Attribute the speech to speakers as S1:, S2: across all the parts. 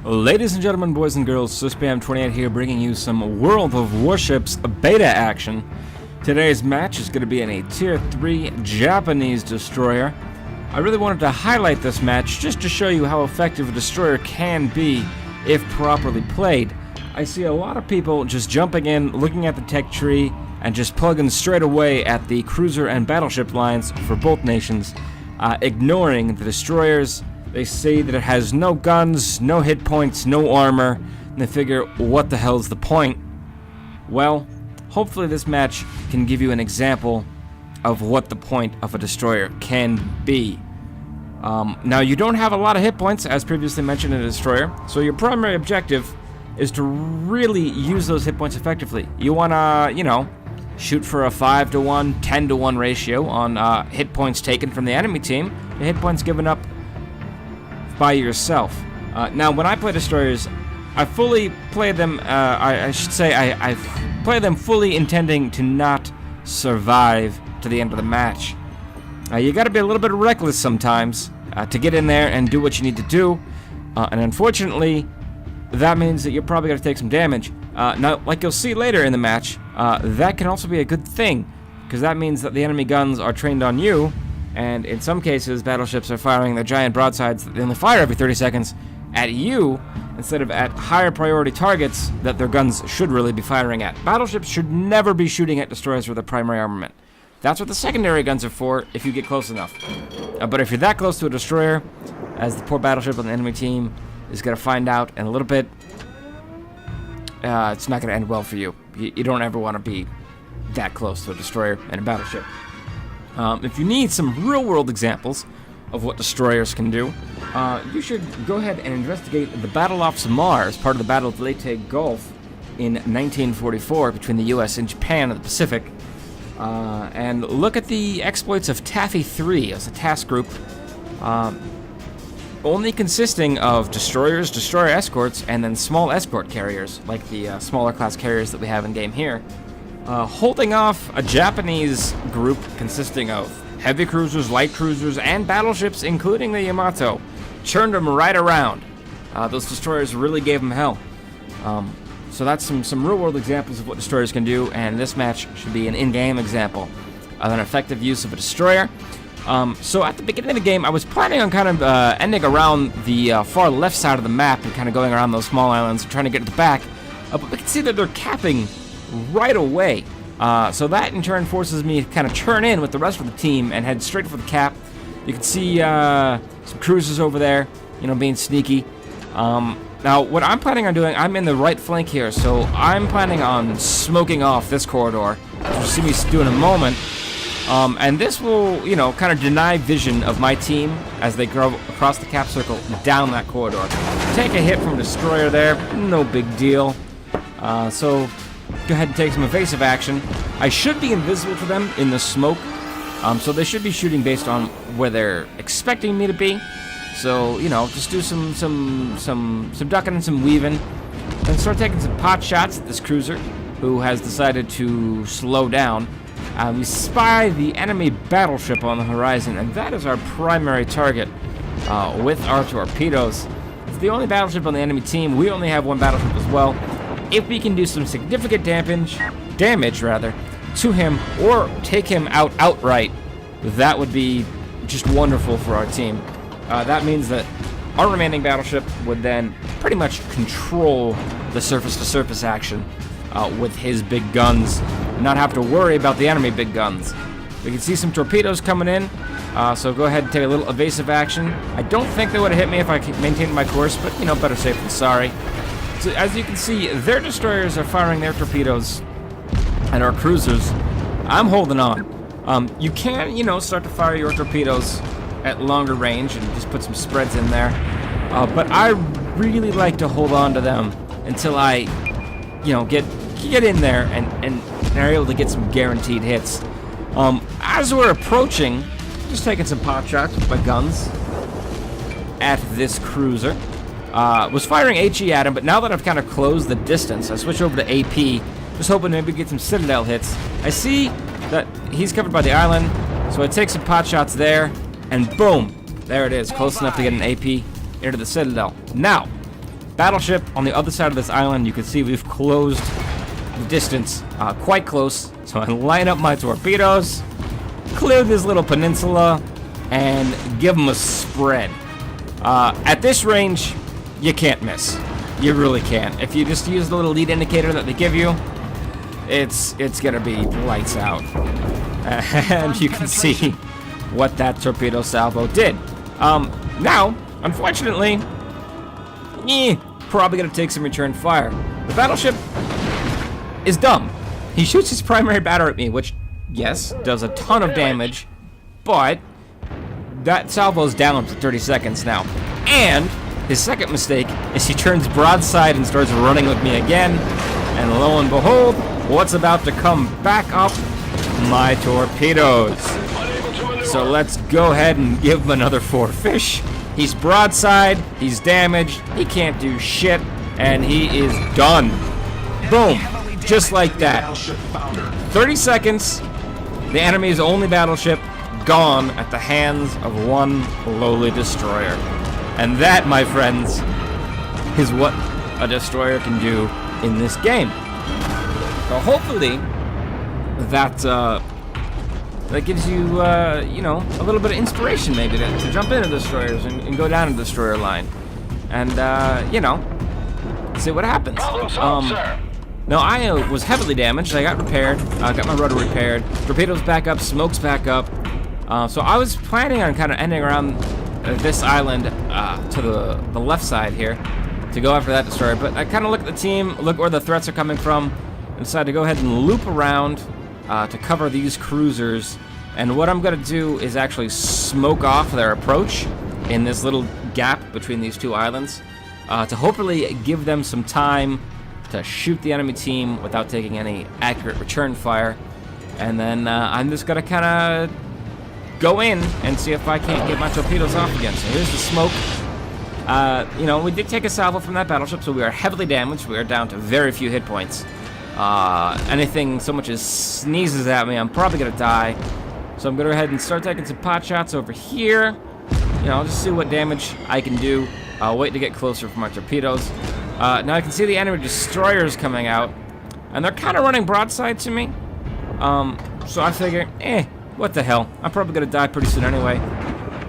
S1: Ladies and gentlemen, boys and girls, SysBam28 here bringing you some World of Warships Beta action. Today's match is going to be in a Tier 3 Japanese destroyer. I really wanted to highlight this match just to show you how effective a destroyer can be if properly played. I see a lot of people just jumping in, looking at the tech tree, and just plugging straight away at the cruiser and battleship lines for both nations, ignoring the destroyers. They say that it has no guns, no hit points, no armor, and they figure, what the hell's the point? Well, hopefully this match can give you an example of what the point of a destroyer can be. Now, you don't have a lot of hit points, as previously mentioned in a destroyer, so your primary objective is to really use those hit points effectively. You want to, shoot for a 5-to-1, 10-to-1 ratio on hit points taken from the enemy team, the hit points given up by yourself. Now, when I play destroyers, I fully play them, I play them fully intending to not survive to the end of the match. You gotta be a little bit reckless sometimes to get in there and do what you need to do, and unfortunately, that means that you're probably gonna take some damage. Now, like you'll see later in the match, that can also be a good thing, because that means that the enemy guns are trained on you, and in some cases, battleships are firing their giant broadsides that they only fire every 30 seconds at you, instead of at higher priority targets that their guns should really be firing at. Battleships should never be shooting at destroyers with their primary armament. That's what the secondary guns are for, if you get close enough. But if you're that close to a destroyer, as the poor battleship on the enemy team is going to find out in a little bit, it's not going to end well for you. You don't ever want to be that close to a destroyer and a battleship. If you need some real-world examples of what destroyers can do, you should go ahead and investigate the Battle off Samar as part of the Battle of Leyte Gulf in 1944 between the U.S. and Japan in the Pacific, and look at the exploits of Taffy 3 as a task group, only consisting of destroyers, destroyer escorts, and then small escort carriers, like the smaller class carriers that we have in game here. Holding off a Japanese group consisting of heavy cruisers, light cruisers, and battleships, including the Yamato. Churned them right around. Those destroyers really gave them hell. So that's some real-world examples of what destroyers can do, and this match should be an in-game example of an effective use of a destroyer. So at the beginning of the game, I was planning on kind of ending around the far left side of the map and kind of going around those small islands and trying to get to the back. But we can see that they're capping right away. So that in turn forces me to kind of churn in with the rest of the team and head straight for the cap. You can see some cruisers over there, being sneaky. Now, what I'm planning on doing, I'm in the right flank here, so I'm planning on smoking off this corridor, which you'll see me do in a moment. And this will, kind of deny vision of my team as they go across the cap circle down that corridor. Take a hit from a destroyer there, no big deal. So go ahead and take some evasive action. I should be invisible to them in the smoke, so they should be shooting based on where they're expecting me to be. So, just do some ducking and some weaving, and start taking some pot shots at this cruiser, who has decided to slow down. We spy the enemy battleship on the horizon, and that is our primary target with our torpedoes. It's the only battleship on the enemy team. We only have one battleship as well. If we can do some significant damage to him, or take him out outright, that would be just wonderful for our team. That means that our remaining battleship would then pretty much control the surface-to-surface action with his big guns, and not have to worry about the enemy big guns. We can see some torpedoes coming in, so go ahead and take a little evasive action. I don't think they would have hit me if I maintained my course, but, better safe than sorry. So as you can see, their destroyers are firing their torpedoes at our cruisers. I'm holding on. You can, start to fire your torpedoes at longer range and just put some spreads in there. But I really like to hold on to them until I, get in there and are able to get some guaranteed hits. As we're approaching, just taking some pot shots with my guns at this cruiser. Was firing HE at him, but now that I've kind of closed the distance, I switch over to AP, just hoping maybe get some Citadel hits. I see that he's covered by the island, so I take some pot shots there, and boom, there it is, close enough to get an AP into the Citadel. Now, battleship on the other side of this island. You can see we've closed the distance quite close. So I line up my torpedoes, clear this little peninsula, and give them a spread. At this range, you can't miss. You really can't. If you just use the little lead indicator that they give you, it's gonna be lights out. And you can see what that torpedo salvo did. Now, unfortunately, probably gonna take some return fire. The battleship is dumb. He shoots his primary batter at me, which, yes, does a ton of damage, but that salvo's down for 30 seconds now. And his second mistake is he turns broadside and starts running with me again. And lo and behold, what's about to come back up? My torpedoes. So let's go ahead and give him another 4 fish. He's broadside, he's damaged, he can't do shit, and he is done. Boom. Just like that. 30 seconds, the enemy's only battleship gone at the hands of one lowly destroyer. And that, my friends, is what a destroyer can do in this game. So hopefully, that gives you, you know, a little bit of inspiration maybe to jump into destroyers and go down a destroyer line. And, you know, see what happens. Now, I was heavily damaged. I got repaired. Got my rudder repaired. Torpedoes back up. Smokes back up. So I was planning on kind of ending around this island to the left side here to go after that destroyer. But I kind of look at the team, look where the threats are coming from, and decided to go ahead and loop around to cover these cruisers. And what I'm going to do is actually smoke off their approach in this little gap between these two islands to hopefully give them some time to shoot the enemy team without taking any accurate return fire. And then I'm just gonna kind of go in and see if I can't get my torpedoes off again. So here's the smoke. You know, we did take a salvo from that battleship, so we are heavily damaged. We are down to very few hit points. Anything so much as sneezes at me, I'm probably gonna die. So I'm gonna go ahead and start taking some pot shots over here. You know, just see what damage I can do. I'll wait to get closer for my torpedoes. Now I can see the enemy destroyers coming out, and they're kind of running broadside to me. So I figure, what the hell? I'm probably gonna die pretty soon anyway.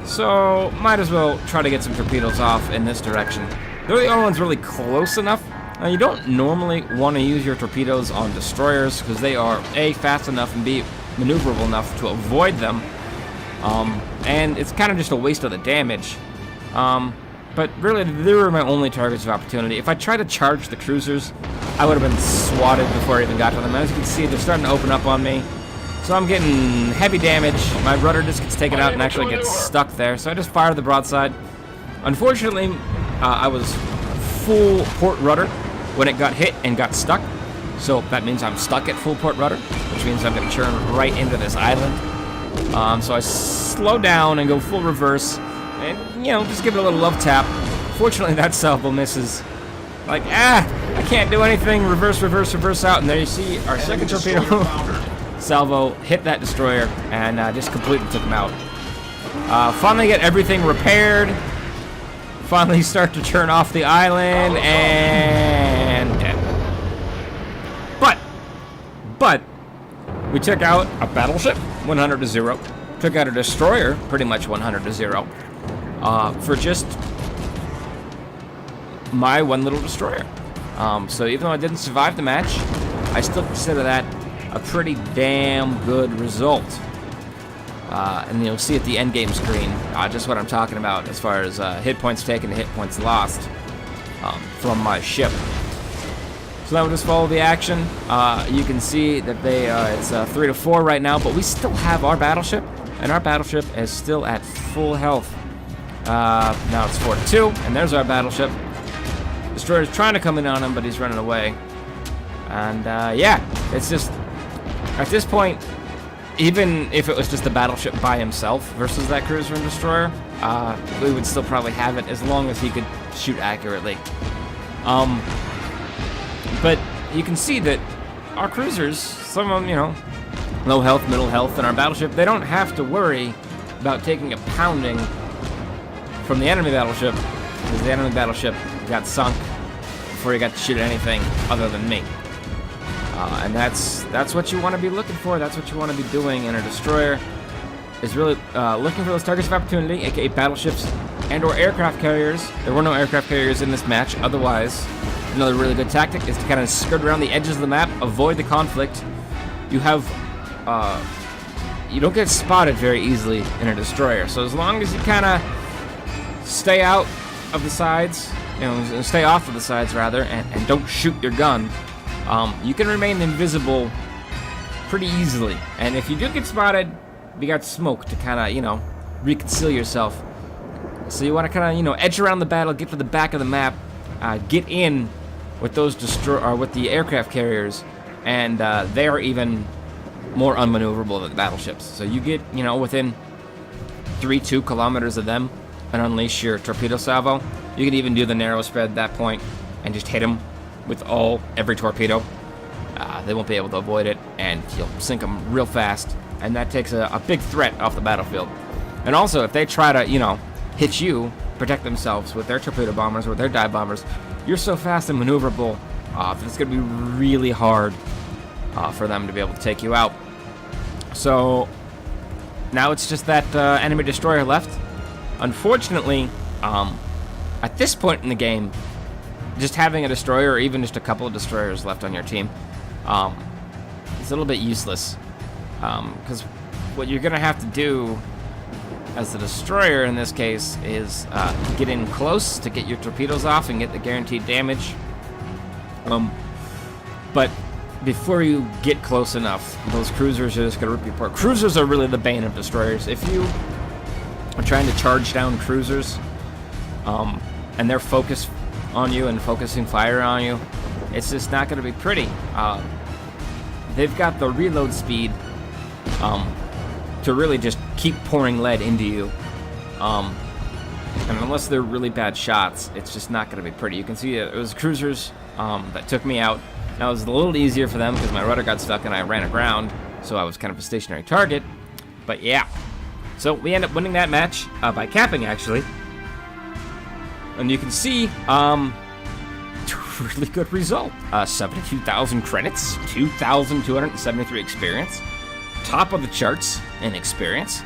S1: So might as well try to get some torpedoes off in this direction. They're the only ones really close enough. Now you don't normally want to use your torpedoes on destroyers because they are A, fast enough, and B, maneuverable enough to avoid them. And it's kind of just a waste of the damage. But really, they were my only targets of opportunity. If I tried to charge the cruisers, I would have been swatted before I even got to them. As you can see, they're starting to open up on me. So I'm getting heavy damage. My rudder just gets taken out and actually gets stuck there. So I just fired the broadside. Unfortunately, I was full port rudder when it got hit and got stuck. So that means I'm stuck at full port rudder, which means I'm going to turn right into this island. So I slow down and go full reverse. And, you know, just give it a little love tap. Fortunately, that salvo misses. Like, I can't do anything. Reverse, reverse, reverse out. And there you see our second torpedo salvo hit that destroyer and just completely took him out. Finally get everything repaired. Finally start to turn off the island and dead. But we took out a battleship 100-0. Took out a destroyer pretty much 100-0. For just my one little destroyer. So even though I didn't survive the match, I still consider that a pretty damn good result. And you'll see at the end game screen just what I'm talking about as far as hit points taken and hit points lost from my ship. So now we'll just follow the action. You can see that it's 3-4 right now, but we still have our battleship, and our battleship is still at full health. Now it's 4-2, and there's our battleship. Destroyer's trying to come in on him, but he's running away. And yeah, it's just at this point, even if it was just the battleship by himself versus that cruiser and destroyer, we would still probably have it as long as he could shoot accurately. But you can see that our cruisers, some of them, you know, low health, middle health, and our battleship, they don't have to worry about taking a pounding from the enemy battleship, because the enemy battleship got sunk before you got to shoot at anything other than me. And that's what you want to be looking for. That's what you want to be doing in a destroyer, is really looking for those targets of opportunity, aka battleships and/or aircraft carriers. There were no aircraft carriers in this match. Otherwise, another really good tactic is to kind of skirt around the edges of the map, avoid the conflict. You have you don't get spotted very easily in a destroyer. So as long as you kind of stay out of the sides, stay off of the sides rather, and don't shoot your gun, you can remain invisible pretty easily. And if you do get spotted, you got smoke to kind of, reconceal yourself. So you want to kind of, edge around the battle, get to the back of the map, get in with those with the aircraft carriers, and they are even more unmaneuverable than battleships. So you get, within 2 kilometers of them and unleash your torpedo salvo. You can even do the narrow spread at that point and just hit them with every torpedo. They won't be able to avoid it, and you'll sink them real fast. And that takes a big threat off the battlefield. And also, if they try to, hit you, protect themselves with their torpedo bombers or their dive bombers, you're so fast and maneuverable that it's going to be really hard for them to be able to take you out. So now it's just that enemy destroyer left. Unfortunately, at this point in the game, just having a destroyer or even just a couple of destroyers left on your team is a little bit useless. Because what you're going to have to do as the destroyer in this case is get in close to get your torpedoes off and get the guaranteed damage. But before you get close enough, those cruisers are just going to rip you apart. Cruisers are really the bane of destroyers. If you are trying to charge down cruisers, and they're focused on you and focusing fire on you, it's just not going to be pretty. They've got the reload speed to really just keep pouring lead into you. And unless they're really bad shots, it's just not going to be pretty. You can see it was cruisers that took me out. Now it was a little easier for them because my rudder got stuck and I ran aground, so I was kind of a stationary target. But yeah, so we end up winning that match by capping, actually. And you can see, really good result. 72,000 credits, 2,273 experience, top of the charts in experience.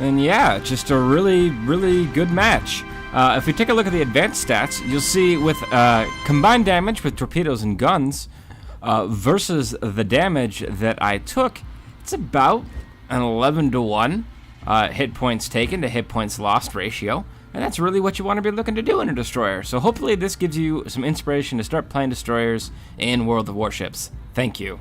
S1: And yeah, just a really, really good match. If we take a look at the advanced stats, you'll see with combined damage with torpedoes and guns versus the damage that I took, it's about an 11-to-1 hit points taken to hit points lost ratio. And that's really what you want to be looking to do in a destroyer. So hopefully this gives you some inspiration to start playing destroyers in World of Warships. Thank you.